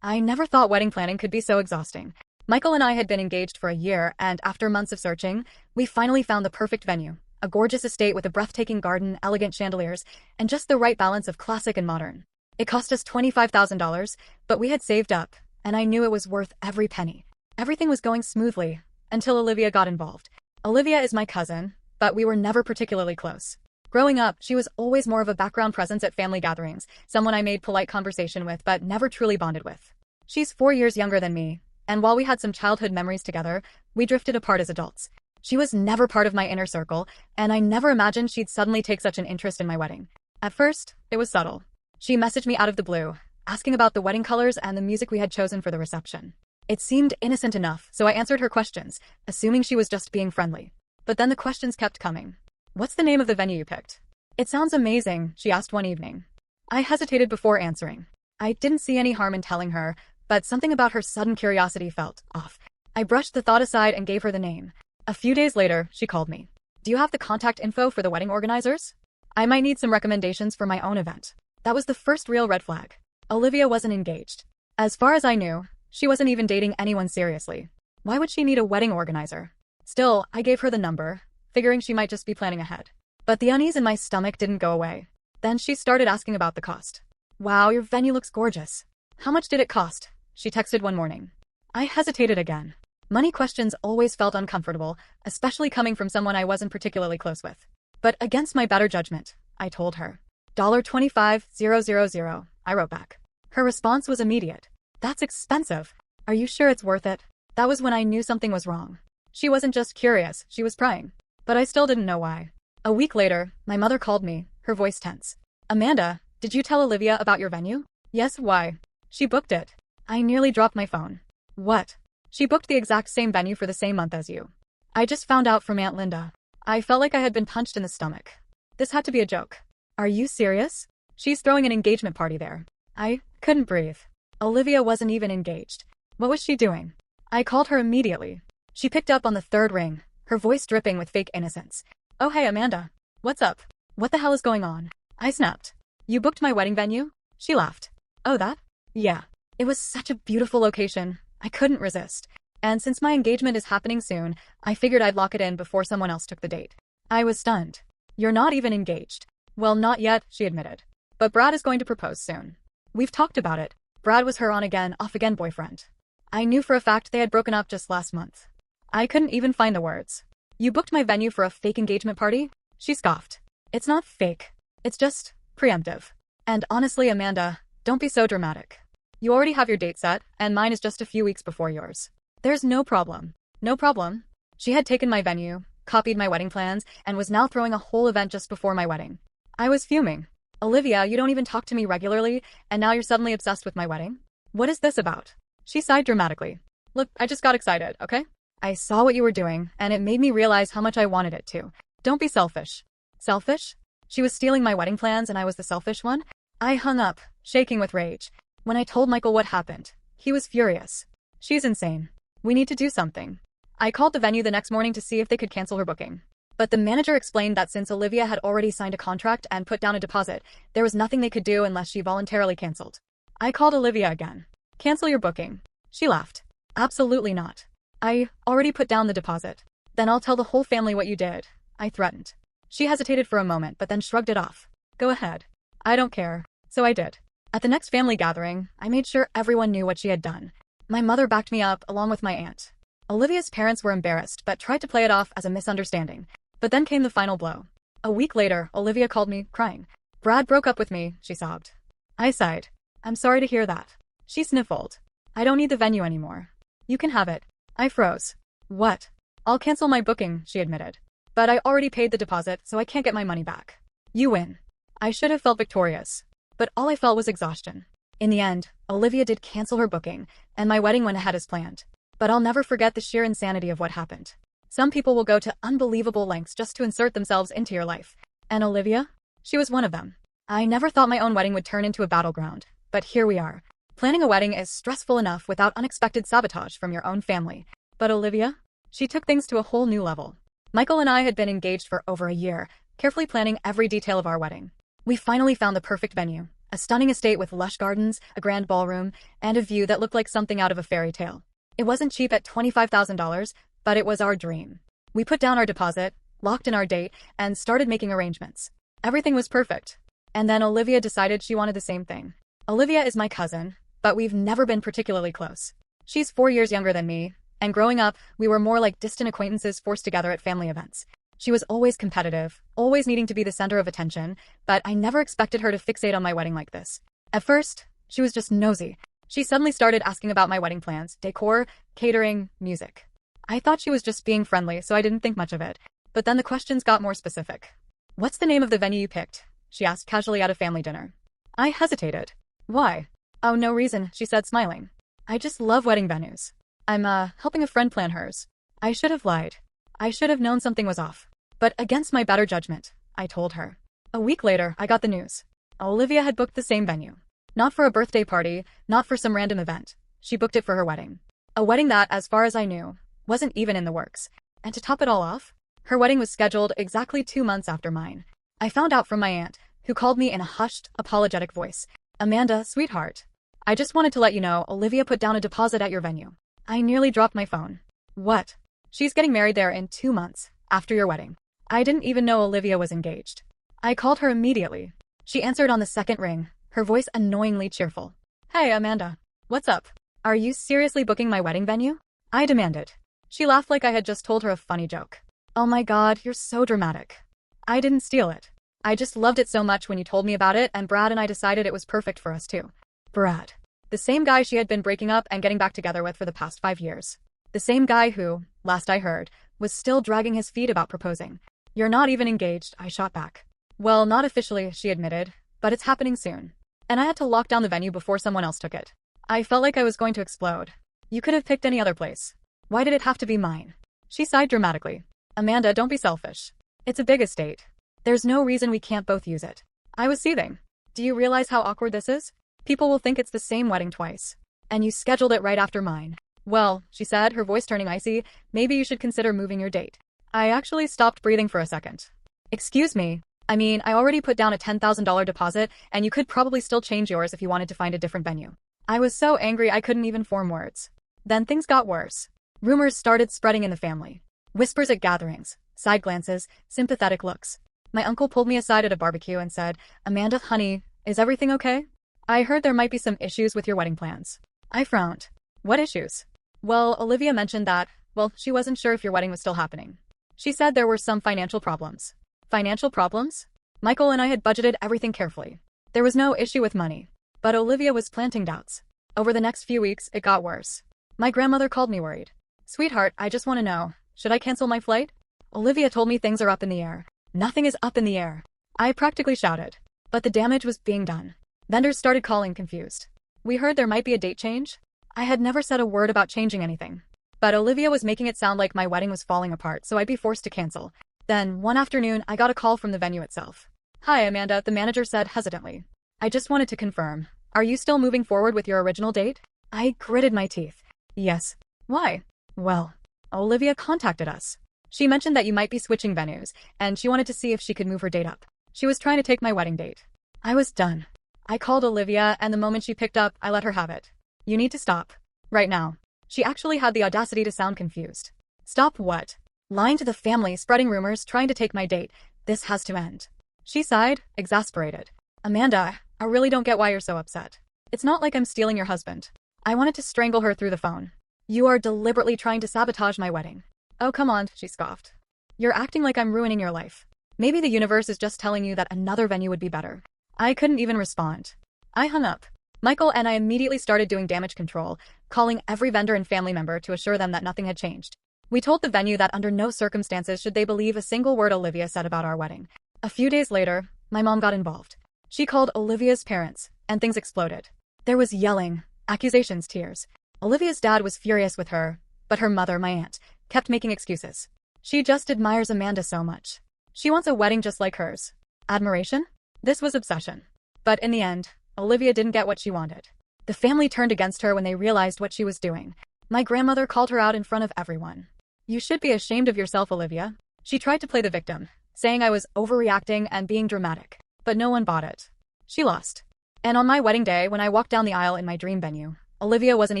I never thought wedding planning could be so exhausting. Michael and I had been engaged for a year, and after months of searching, we finally found the perfect venue. A gorgeous estate with a breathtaking garden, elegant chandeliers, and just the right balance of classic and modern. It cost us $25,000, but we had saved up, and I knew it was worth every penny. Everything was going smoothly, until Olivia got involved. Olivia is my cousin, but we were never particularly close. Growing up, she was always more of a background presence at family gatherings, someone I made polite conversation with but never truly bonded with. She's 4 years younger than me, and while we had some childhood memories together, we drifted apart as adults. She was never part of my inner circle, and I never imagined she'd suddenly take such an interest in my wedding. At first, it was subtle. She messaged me out of the blue, asking about the wedding colors and the music we had chosen for the reception. It seemed innocent enough, so I answered her questions, assuming she was just being friendly. But then the questions kept coming. "What's the name of the venue you picked?" "It sounds amazing," she asked one evening. I hesitated before answering. I didn't see any harm in telling her, but something about her sudden curiosity felt off. I brushed the thought aside and gave her the name. A few days later, she called me. "Do you have the contact info for the wedding organizers? I might need some recommendations for my own event." That was the first real red flag. Olivia wasn't engaged. As far as I knew, she wasn't even dating anyone seriously. Why would she need a wedding organizer? Still, I gave her the number, figuring she might just be planning ahead. But the unease in my stomach didn't go away. Then she started asking about the cost. "Wow, your venue looks gorgeous. How much did it cost?" she texted one morning. I hesitated again. Money questions always felt uncomfortable, especially coming from someone I wasn't particularly close with. But against my better judgment, I told her. $25,000, I wrote back. Her response was immediate. "That's expensive. Are you sure it's worth it?" That was when I knew something was wrong. She wasn't just curious, she was prying. But I still didn't know why. A week later, my mother called me, her voice tense. "Amanda, did you tell Olivia about your venue?" "Yes, why?" "She booked it." I nearly dropped my phone. "What?" "She booked the exact same venue for the same month as you." I just found out from Aunt Linda. I felt like I had been punched in the stomach. This had to be a joke. "Are you serious? She's throwing an engagement party there." I couldn't breathe. Olivia wasn't even engaged. What was she doing? I called her immediately. She picked up on the third ring, her voice dripping with fake innocence. "Oh hey Amanda. What's up? What the hell is going on?" I snapped. "You booked my wedding venue?" She laughed. "Oh that? Yeah. It was such a beautiful location. I couldn't resist. And since my engagement is happening soon, I figured I'd lock it in before someone else took the date." I was stunned. "You're not even engaged." "Well, not yet," she admitted. "But Brad is going to propose soon. We've talked about it." Brad was her on-again, off-again boyfriend. I knew for a fact they had broken up just last month. I couldn't even find the words. "You booked my venue for a fake engagement party?" She scoffed. "It's not fake. It's just preemptive. And honestly, Amanda, don't be so dramatic. You already have your date set, and mine is just a few weeks before yours. There's no problem." "No problem?" She had taken my venue, copied my wedding plans, and was now throwing a whole event just before my wedding. I was fuming. "Olivia, you don't even talk to me regularly, and now you're suddenly obsessed with my wedding? What is this about?" She sighed dramatically. "Look, I just got excited, okay? I saw what you were doing, and it made me realize how much I wanted it too. Don't be selfish." "Selfish?" She was stealing my wedding plans and I was the selfish one? I hung up, shaking with rage. When I told Michael what happened, he was furious. "She's insane. We need to do something." I called the venue the next morning to see if they could cancel her booking. But the manager explained that since Olivia had already signed a contract and put down a deposit, there was nothing they could do unless she voluntarily canceled. I called Olivia again. "Cancel your booking." She laughed. "Absolutely not. I already put down the deposit." "Then I'll tell the whole family what you did," I threatened. She hesitated for a moment but then shrugged it off. "Go ahead. I don't care." So I did. At the next family gathering, I made sure everyone knew what she had done. My mother backed me up along with my aunt. Olivia's parents were embarrassed but tried to play it off as a misunderstanding. But then came the final blow. A week later, Olivia called me, crying. "Brad broke up with me," she sobbed. I sighed. "I'm sorry to hear that." She sniffled. "I don't need the venue anymore. You can have it." I froze. "What?" "I'll cancel my booking," she admitted. "But I already paid the deposit, so I can't get my money back." "You win." I should have felt victorious. But all I felt was exhaustion. In the end, Olivia did cancel her booking, and my wedding went ahead as planned. But I'll never forget the sheer insanity of what happened. Some people will go to unbelievable lengths just to insert themselves into your life. And Olivia? She was one of them. I never thought my own wedding would turn into a battleground. But here we are. Planning a wedding is stressful enough without unexpected sabotage from your own family. But Olivia? She took things to a whole new level. Michael and I had been engaged for over a year, carefully planning every detail of our wedding. We finally found the perfect venue, A stunning estate with lush gardens, a grand ballroom, and a view that looked like something out of a fairy tale. It wasn't cheap at $25,000, but it was our dream. We put down our deposit, locked in our date, and started making arrangements. Everything was perfect. And then Olivia decided she wanted the same thing. Olivia is my cousin, but we've never been particularly close. She's 4 years younger than me, and growing up, we were more like distant acquaintances forced together at family events. She was always competitive, always needing to be the center of attention, but I never expected her to fixate on my wedding like this. At first, she was just nosy. She suddenly started asking about my wedding plans, decor, catering, music. I thought she was just being friendly, so I didn't think much of it. But then the questions got more specific. "What's the name of the venue you picked?" she asked casually at a family dinner. I hesitated. "Why?" "Oh, no reason," she said, smiling. "I just love wedding venues. I'm, helping a friend plan hers." I should have lied. I should have known something was off. But against my better judgment, I told her. A week later, I got the news. Olivia had booked the same venue. Not for a birthday party, not for some random event. She booked it for her wedding. A wedding that, as far as I knew, wasn't even in the works. And to top it all off, her wedding was scheduled exactly 2 months after mine. I found out from my aunt, who called me in a hushed, apologetic voice. "Amanda, sweetheart. I just wanted to let you know Olivia put down a deposit at your venue." I nearly dropped my phone. "What?" "She's getting married there in 2 months, after your wedding." I didn't even know Olivia was engaged. I called her immediately. She answered on the second ring, her voice annoyingly cheerful. "Hey, Amanda. What's up? Are you seriously booking my wedding venue?" I demanded. She laughed like I had just told her a funny joke. "Oh my god, you're so dramatic." I didn't steal it. I just loved it so much when you told me about it, and Brad and I decided it was perfect for us too. Brad. The same guy she had been breaking up and getting back together with for the past 5 years. The same guy who, last I heard, was still dragging his feet about proposing. "You're not even engaged," I shot back. "Well, not officially," she admitted, "but it's happening soon." And I had to lock down the venue before someone else took it. I felt like I was going to explode. "You could have picked any other place. Why did it have to be mine?" She sighed dramatically. "Amanda, don't be selfish. It's a big estate. There's no reason we can't both use it." I was seething. "Do you realize how awkward this is? People will think it's the same wedding twice. And you scheduled it right after mine." "Well," she said, her voice turning icy, "maybe you should consider moving your date." I actually stopped breathing for a second. "Excuse me. I mean, I already put down a $10,000 deposit, and you could probably still change yours if you wanted to find a different venue." I was so angry I couldn't even form words. Then things got worse. Rumors started spreading in the family. Whispers at gatherings, side glances, sympathetic looks. My uncle pulled me aside at a barbecue and said, "Amanda, honey, is everything okay? I heard there might be some issues with your wedding plans." I frowned. "What issues?" "Well, Olivia mentioned that, well, she wasn't sure if your wedding was still happening. She said there were some financial problems." Financial problems? Michael and I had budgeted everything carefully. There was no issue with money. But Olivia was planting doubts. Over the next few weeks, it got worse. My grandmother called me worried. "Sweetheart, I just want to know, should I cancel my flight?" Olivia told me things are up in the air. "Nothing is up in the air." I practically shouted. But the damage was being done. Vendors started calling confused. "We heard there might be a date change." I had never said a word about changing anything. But Olivia was making it sound like my wedding was falling apart, so I'd be forced to cancel. Then, one afternoon, I got a call from the venue itself. "Hi, Amanda," the manager said hesitantly. "I just wanted to confirm. Are you still moving forward with your original date?" I gritted my teeth. "Yes." "Why?" "Well, Olivia contacted us. She mentioned that you might be switching venues, and she wanted to see if she could move her date up. She was trying to take my wedding date." I was done. I called Olivia, and the moment she picked up, I let her have it. "You need to stop. Right now." She actually had the audacity to sound confused. "Stop what?" "Lying to the family, spreading rumors, trying to take my date. This has to end." She sighed, exasperated. "Amanda, I really don't get why you're so upset. It's not like I'm stealing your husband." I wanted to strangle her through the phone. "You are deliberately trying to sabotage my wedding." "Oh, come on," she scoffed. "You're acting like I'm ruining your life. Maybe the universe is just telling you that another venue would be better." I couldn't even respond. I hung up. Michael and I immediately started doing damage control, calling every vendor and family member to assure them that nothing had changed. We told the venue that under no circumstances should they believe a single word Olivia said about our wedding. A few days later, my mom got involved. She called Olivia's parents, and things exploded. There was yelling, accusations, tears. Olivia's dad was furious with her, but her mother, my aunt, kept making excuses. She just admires Amanda so much. She wants a wedding just like hers. Admiration? This was obsession. But in the end, Olivia didn't get what she wanted. The family turned against her when they realized what she was doing. My grandmother called her out in front of everyone. "You should be ashamed of yourself, Olivia." She tried to play the victim, saying I was overreacting and being dramatic. But no one bought it. She lost. And on my wedding day, when I walked down the aisle in my dream venue, Olivia wasn't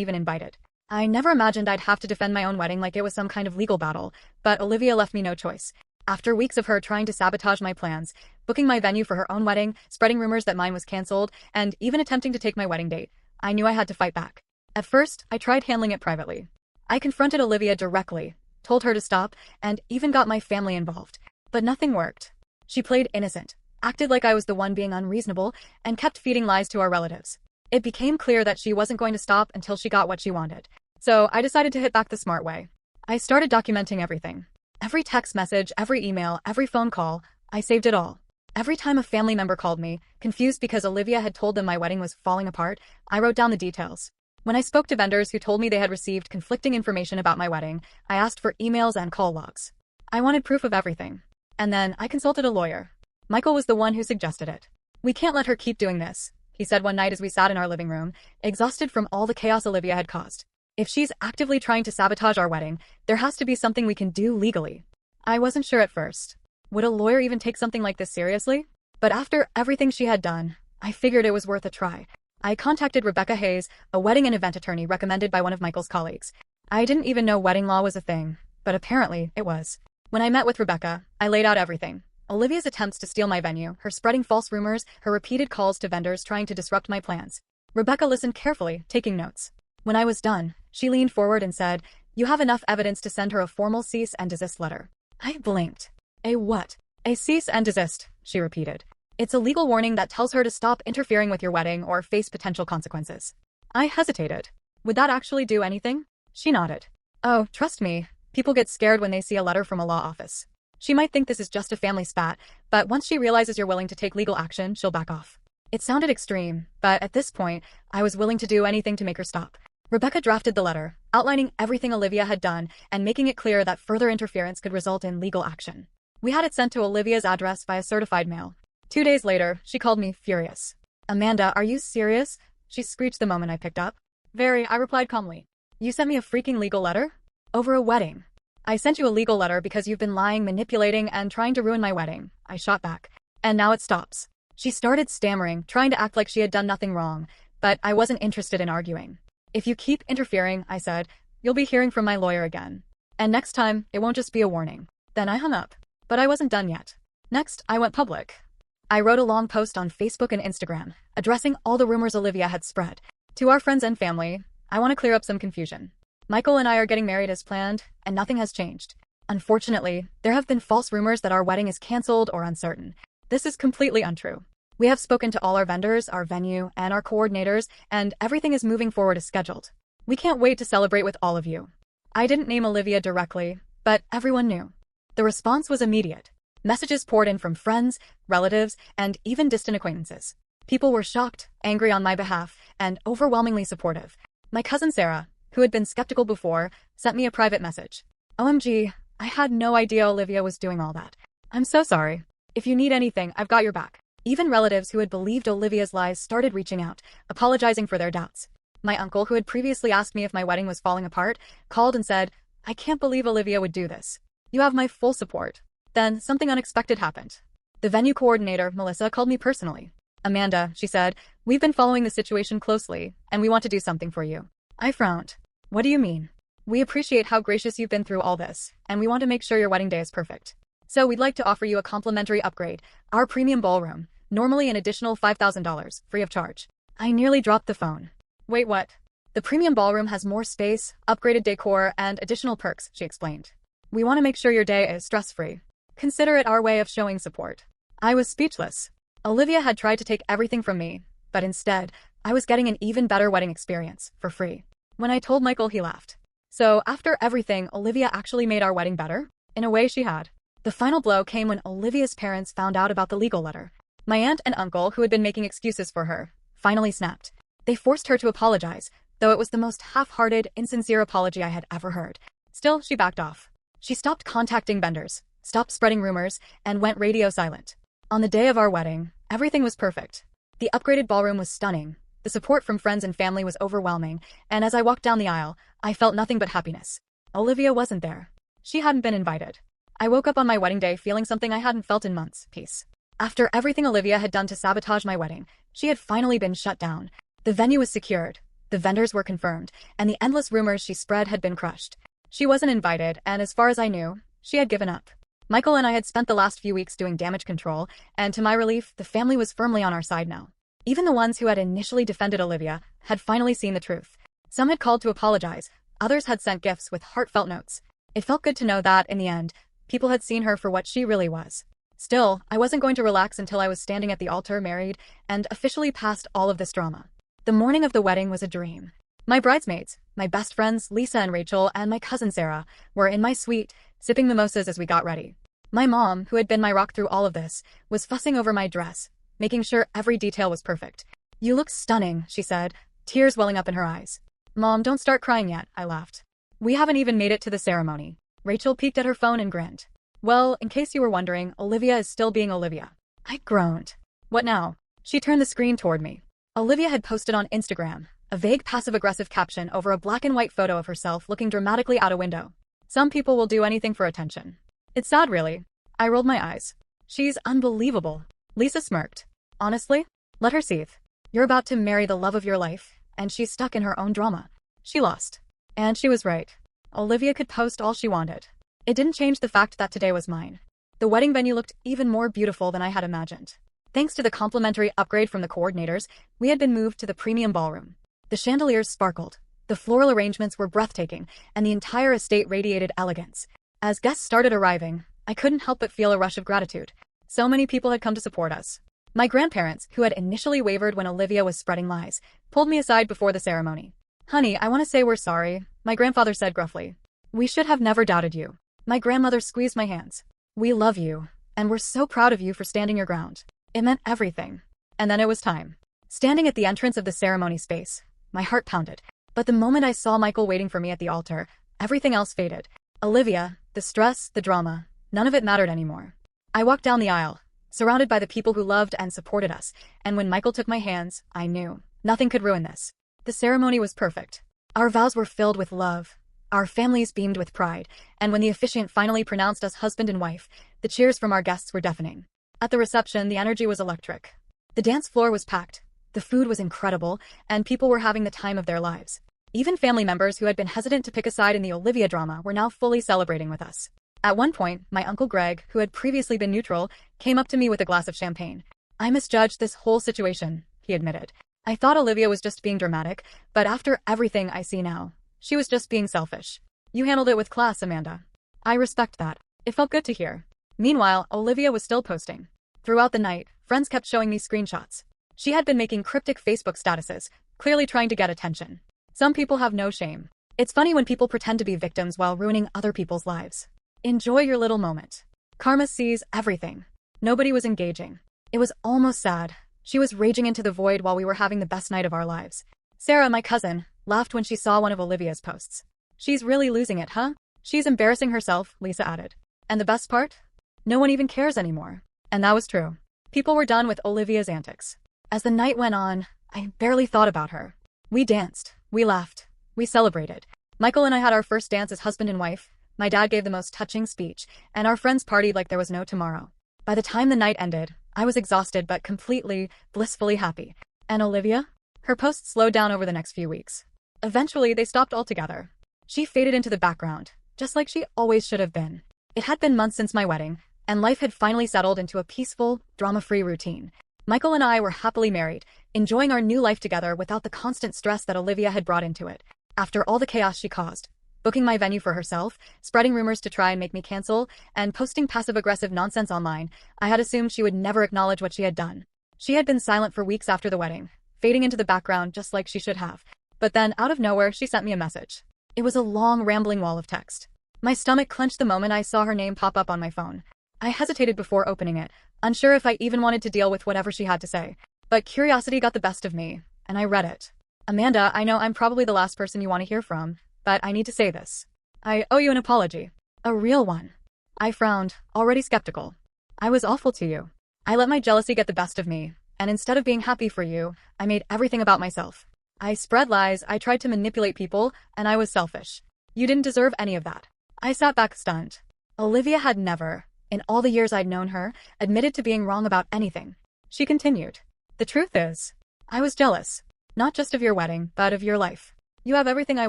even invited. I never imagined I'd have to defend my own wedding like it was some kind of legal battle, but Olivia left me no choice. After weeks of her trying to sabotage my plans, booking my venue for her own wedding, spreading rumors that mine was cancelled, and even attempting to take my wedding date, I knew I had to fight back. At first, I tried handling it privately. I confronted Olivia directly, told her to stop, and even got my family involved. But nothing worked. She played innocent, acted like I was the one being unreasonable, and kept feeding lies to our relatives. It became clear that she wasn't going to stop until she got what she wanted. So I decided to hit back the smart way. I started documenting everything. Every text message, every email, every phone call, I saved it all. Every time a family member called me, confused because Olivia had told them my wedding was falling apart, I wrote down the details. When I spoke to vendors who told me they had received conflicting information about my wedding, I asked for emails and call logs. I wanted proof of everything. And then I consulted a lawyer. Michael was the one who suggested it. "We can't let her keep doing this," he said one night as we sat in our living room, exhausted from all the chaos Olivia had caused. "If she's actively trying to sabotage our wedding, there has to be something we can do legally." I wasn't sure at first. Would a lawyer even take something like this seriously? But after everything she had done, I figured it was worth a try. I contacted Rebecca Hayes, a wedding and event attorney recommended by one of Michael's colleagues. I didn't even know wedding law was a thing, but apparently it was. When I met with Rebecca, I laid out everything. Olivia's attempts to steal my venue, her spreading false rumors, her repeated calls to vendors trying to disrupt my plans. Rebecca listened carefully, taking notes. When I was done, she leaned forward and said, "You have enough evidence to send her a formal cease and desist letter." I blinked. "A what?" "A cease and desist," she repeated. "It's a legal warning that tells her to stop interfering with your wedding or face potential consequences." I hesitated. "Would that actually do anything?" She nodded. "Oh, trust me, people get scared when they see a letter from a law office. She might think this is just a family spat, but once she realizes you're willing to take legal action, she'll back off." It sounded extreme, but at this point, I was willing to do anything to make her stop. Rebecca drafted the letter, outlining everything Olivia had done and making it clear that further interference could result in legal action. We had it sent to Olivia's address via certified mail. 2 days later, she called me furious. "Amanda, are you serious?" she screeched the moment I picked up. "Very," I replied calmly. "You sent me a freaking legal letter? Over a wedding." "I sent you a legal letter because you've been lying, manipulating, and trying to ruin my wedding," I shot back. "And now it stops." She started stammering, trying to act like she had done nothing wrong, but I wasn't interested in arguing. "If you keep interfering," I said, "you'll be hearing from my lawyer again. And next time, it won't just be a warning." Then I hung up. But I wasn't done yet. Next, I went public. I wrote a long post on Facebook and Instagram, addressing all the rumors Olivia had spread. "To our friends and family, I want to clear up some confusion. Michael and I are getting married as planned, and nothing has changed. Unfortunately, there have been false rumors that our wedding is cancelled or uncertain. This is completely untrue. We have spoken to all our vendors, our venue, and our coordinators, and everything is moving forward as scheduled. We can't wait to celebrate with all of you." I didn't name Olivia directly, but everyone knew. The response was immediate. Messages poured in from friends, relatives, and even distant acquaintances. People were shocked, angry on my behalf, and overwhelmingly supportive. My cousin Sarah, who had been skeptical before, sent me a private message. "OMG, I had no idea Olivia was doing all that. I'm so sorry. If you need anything, I've got your back." Even relatives who had believed Olivia's lies started reaching out, apologizing for their doubts. My uncle, who had previously asked me if my wedding was falling apart, called and said, "I can't believe Olivia would do this. You have my full support." Then something unexpected happened. The venue coordinator, Melissa, called me personally. "Amanda," she said, "we've been following the situation closely, and we want to do something for you." I frowned. "What do you mean?" "We appreciate how gracious you've been through all this, and we want to make sure your wedding day is perfect. So we'd like to offer you a complimentary upgrade, our premium ballroom, normally an additional $5,000, free of charge." I nearly dropped the phone. "Wait, what?" "The premium ballroom has more space, upgraded decor, and additional perks," she explained. "We want to make sure your day is stress-free. Consider it our way of showing support." I was speechless. Olivia had tried to take everything from me, but instead, I was getting an even better wedding experience, for free. When I told Michael, he laughed. So after everything, Olivia actually made our wedding better? In a way, she had. The final blow came when Olivia's parents found out about the legal letter. My aunt and uncle, who had been making excuses for her, finally snapped. They forced her to apologize, though it was the most half-hearted, insincere apology I had ever heard. Still, she backed off. She stopped contacting vendors, stopped spreading rumors, and went radio silent. On the day of our wedding, everything was perfect. The upgraded ballroom was stunning. The support from friends and family was overwhelming, and as I walked down the aisle, I felt nothing but happiness. Olivia wasn't there. She hadn't been invited. I woke up on my wedding day feeling something I hadn't felt in months: peace. After everything Olivia had done to sabotage my wedding, she had finally been shut down. The venue was secured, the vendors were confirmed, and the endless rumors she spread had been crushed. She wasn't invited, and as far as I knew, she had given up. Michael and I had spent the last few weeks doing damage control, and to my relief, the family was firmly on our side now. Even the ones who had initially defended Olivia had finally seen the truth. Some had called to apologize, others had sent gifts with heartfelt notes. It felt good to know that, in the end, people had seen her for what she really was. Still, I wasn't going to relax until I was standing at the altar married and officially past all of this drama. The morning of the wedding was a dream. My bridesmaids, my best friends Lisa and Rachel, and my cousin Sarah, were in my suite, sipping mimosas as we got ready. My mom, who had been my rock through all of this, was fussing over my dress, making sure every detail was perfect. "You look stunning," she said, tears welling up in her eyes. "Mom, don't start crying yet," I laughed. "We haven't even made it to the ceremony." Rachel peeked at her phone and grinned. "Well, in case you were wondering, Olivia is still being Olivia." I groaned. "What now?" She turned the screen toward me. Olivia had posted on Instagram a vague passive-aggressive caption over a black and white photo of herself looking dramatically out a window. "Some people will do anything for attention." "It's sad, really." I rolled my eyes. "She's unbelievable." Lisa smirked. "Honestly? Let her seethe. You're about to marry the love of your life, and she's stuck in her own drama." She lost. And she was right. Olivia could post all she wanted. It didn't change the fact that today was mine. The wedding venue looked even more beautiful than I had imagined. Thanks to the complimentary upgrade from the coordinators, we had been moved to the premium ballroom. The chandeliers sparkled, the floral arrangements were breathtaking, and the entire estate radiated elegance. As guests started arriving, I couldn't help but feel a rush of gratitude. So many people had come to support us. My grandparents, who had initially wavered when Olivia was spreading lies, pulled me aside before the ceremony. "Honey, I want to say we're sorry," my grandfather said gruffly. "We should have never doubted you." My grandmother squeezed my hands. "We love you, and we're so proud of you for standing your ground." It meant everything. And then it was time. Standing at the entrance of the ceremony space, my heart pounded. But the moment I saw Michael waiting for me at the altar, everything else faded. Olivia, the stress, the drama, none of it mattered anymore. I walked down the aisle, surrounded by the people who loved and supported us, and when Michael took my hands, I knew nothing could ruin this. The ceremony was perfect. Our vows were filled with love. Our families beamed with pride, and when the officiant finally pronounced us husband and wife, the cheers from our guests were deafening. At the reception, the energy was electric. The dance floor was packed, the food was incredible, and people were having the time of their lives. Even family members who had been hesitant to pick a side in the Olivia drama were now fully celebrating with us. At one point, my Uncle Greg, who had previously been neutral, came up to me with a glass of champagne. "I misjudged this whole situation," he admitted. "I thought Olivia was just being dramatic, but after everything I see now, she was just being selfish." "You handled it with class, Amanda." I respect that. It felt good to hear. Meanwhile, Olivia was still posting. Throughout the night, friends kept showing me screenshots. She had been making cryptic Facebook statuses, clearly trying to get attention. Some people have no shame. It's funny when people pretend to be victims while ruining other people's lives. Enjoy your little moment. Karma sees everything. Nobody was engaging. It was almost sad. She was raging into the void while we were having the best night of our lives. Sarah, my cousin, laughed when she saw one of Olivia's posts. "She's really losing it, huh?" "She's embarrassing herself," Lisa added. "And the best part? No one even cares anymore." And that was true. People were done with Olivia's antics. As the night went on, I barely thought about her. We danced, we laughed, we celebrated. Michael and I had our first dance as husband and wife, my dad gave the most touching speech, and our friends partied like there was no tomorrow. By the time the night ended, I was exhausted but completely, blissfully happy. And Olivia? Her posts slowed down over the next few weeks. Eventually, they stopped altogether. She faded into the background, just like she always should have been. It had been months since my wedding, and life had finally settled into a peaceful, drama-free routine. Michael and I were happily married, enjoying our new life together without the constant stress that Olivia had brought into it. After all the chaos she caused, booking my venue for herself, spreading rumors to try and make me cancel, and posting passive-aggressive nonsense online, I had assumed she would never acknowledge what she had done. She had been silent for weeks after the wedding, fading into the background just like she should have. But then, out of nowhere, she sent me a message. It was a long, rambling wall of text. My stomach clenched the moment I saw her name pop up on my phone. I hesitated before opening it, unsure if I even wanted to deal with whatever she had to say. But curiosity got the best of me, and I read it. "Amanda, I know I'm probably the last person you want to hear from, but I need to say this. I owe you an apology. A real one." I frowned, already skeptical. "I was awful to you. I let my jealousy get the best of me, and instead of being happy for you, I made everything about myself. I spread lies, I tried to manipulate people, and I was selfish. You didn't deserve any of that." I sat back stunned. Olivia had never, in all the years I'd known her, admitted to being wrong about anything. She continued. The truth is, I was jealous. Not just of your wedding, but of your life. You have everything I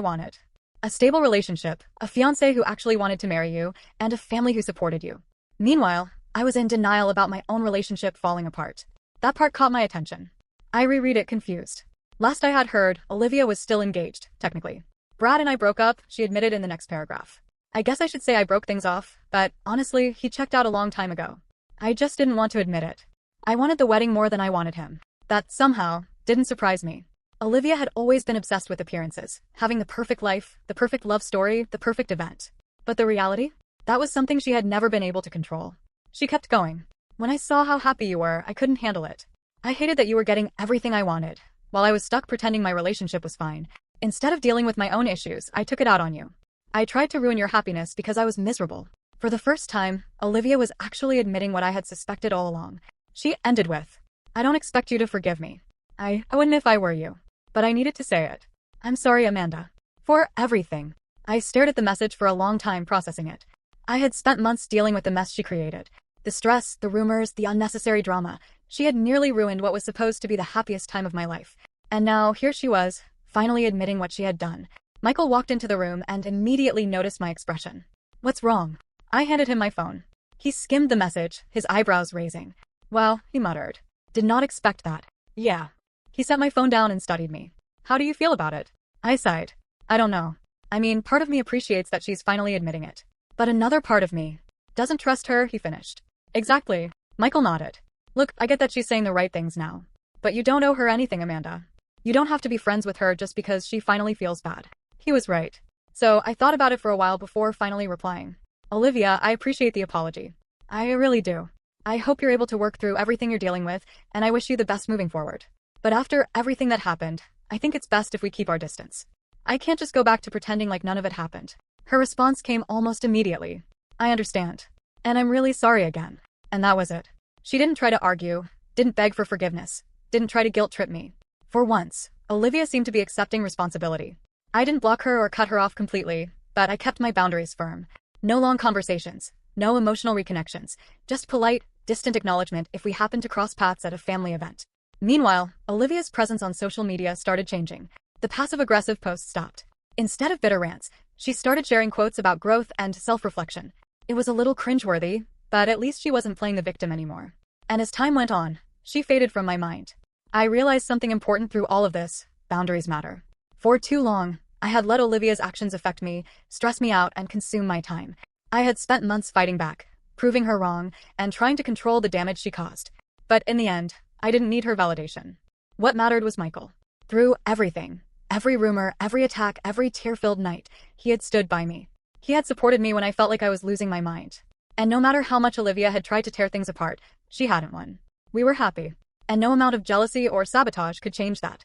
wanted. A stable relationship, a fiancé who actually wanted to marry you, and a family who supported you. Meanwhile, I was in denial about my own relationship falling apart. That part caught my attention. I reread it confused. Last I had heard, Olivia was still engaged, technically. Brad and I broke up, she admitted in the next paragraph. I guess I should say I broke things off, but honestly, he checked out a long time ago. I just didn't want to admit it. I wanted the wedding more than I wanted him. That, somehow, didn't surprise me. Olivia had always been obsessed with appearances, having the perfect life, the perfect love story, the perfect event. But the reality? That was something she had never been able to control. She kept going. When I saw how happy you were, I couldn't handle it. I hated that you were getting everything I wanted, while I was stuck pretending my relationship was fine. Instead of dealing with my own issues, I took it out on you. I tried to ruin your happiness because I was miserable. For the first time, Olivia was actually admitting what I had suspected all along. She ended with, I don't expect you to forgive me. I wouldn't if I were you. But I needed to say it. I'm sorry, Amanda. For everything. I stared at the message for a long time processing it. I had spent months dealing with the mess she created. The stress, the rumors, the unnecessary drama. She had nearly ruined what was supposed to be the happiest time of my life. And now, here she was, finally admitting what she had done. Michael walked into the room and immediately noticed my expression. What's wrong? I handed him my phone. He skimmed the message, his eyebrows raising. Well, he muttered. Did not expect that. Yeah. He set my phone down and studied me. How do you feel about it? I sighed. I don't know. I mean, part of me appreciates that she's finally admitting it. But another part of me doesn't trust her, he finished. Exactly. Michael nodded. Look, I get that she's saying the right things now. But you don't owe her anything, Amanda. You don't have to be friends with her just because she finally feels bad. He was right. So I thought about it for a while before finally replying. Olivia, I appreciate the apology. I really do. I hope you're able to work through everything you're dealing with, and I wish you the best moving forward. But after everything that happened, I think it's best if we keep our distance. I can't just go back to pretending like none of it happened. Her response came almost immediately. I understand. And I'm really sorry again. And that was it. She didn't try to argue, didn't beg for forgiveness, didn't try to guilt-trip me. For once, Olivia seemed to be accepting responsibility. I didn't block her or cut her off completely, but I kept my boundaries firm. No long conversations, no emotional reconnections, just polite, distant acknowledgement if we happened to cross paths at a family event. Meanwhile, Olivia's presence on social media started changing. The passive-aggressive posts stopped. Instead of bitter rants, she started sharing quotes about growth and self-reflection. It was a little cringeworthy, but at least she wasn't playing the victim anymore. And as time went on, she faded from my mind. I realized something important through all of this: boundaries matter. For too long, I had let Olivia's actions affect me, stress me out, and consume my time. I had spent months fighting back, proving her wrong, and trying to control the damage she caused. But in the end, I didn't need her validation. What mattered was Michael. Through everything, every rumor, every attack, every tear-filled night, he had stood by me. He had supported me when I felt like I was losing my mind. And no matter how much Olivia had tried to tear things apart, she hadn't won. We were happy. And no amount of jealousy or sabotage could change that.